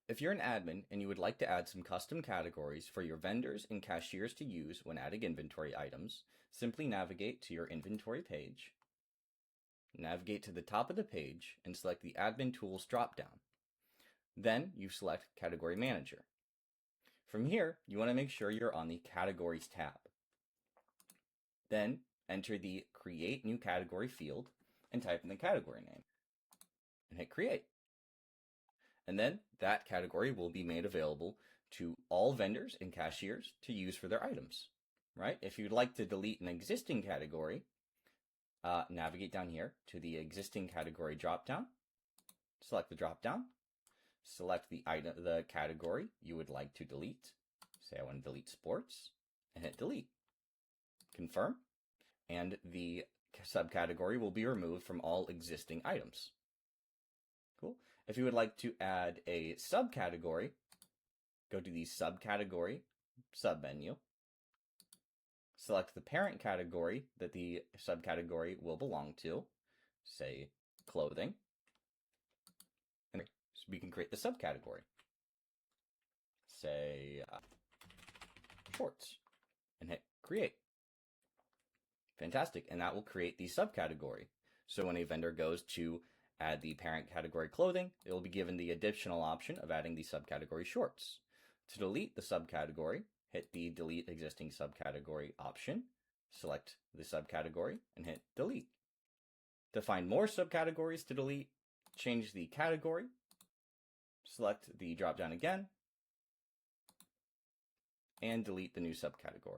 If you're an admin and you would like to add some custom categories for your vendors and cashiers to use when adding inventory items, simply navigate to your inventory page, navigate to the top of the page, and select the Admin Tools dropdown. Then you select Category Manager. From here, you want to make sure you're on the Categories tab. Then enter the Create New Category field and type in the category name and hit Create. And then that category will be made available to all vendors and cashiers to use for their items, right? If you'd like to delete an existing category, navigate down here to the existing category dropdown, select the dropdown, select the category you would like to delete. Say I want to delete sports, and hit delete. Confirm, and the subcategory will be removed from all existing items. Cool. If you would like to add a subcategory, go to the subcategory submenu, select the parent category that the subcategory will belong to, say clothing, and so we can create the subcategory. Say shorts, and hit create. Fantastic, and that will create the subcategory. So when a vendor goes to add the parent category clothing, it will be given the additional option of adding the subcategory shorts. To delete the subcategory, hit the delete existing subcategory option, select the subcategory, and hit delete. To find more subcategories to delete, change the category, select the dropdown again, and delete the new subcategory.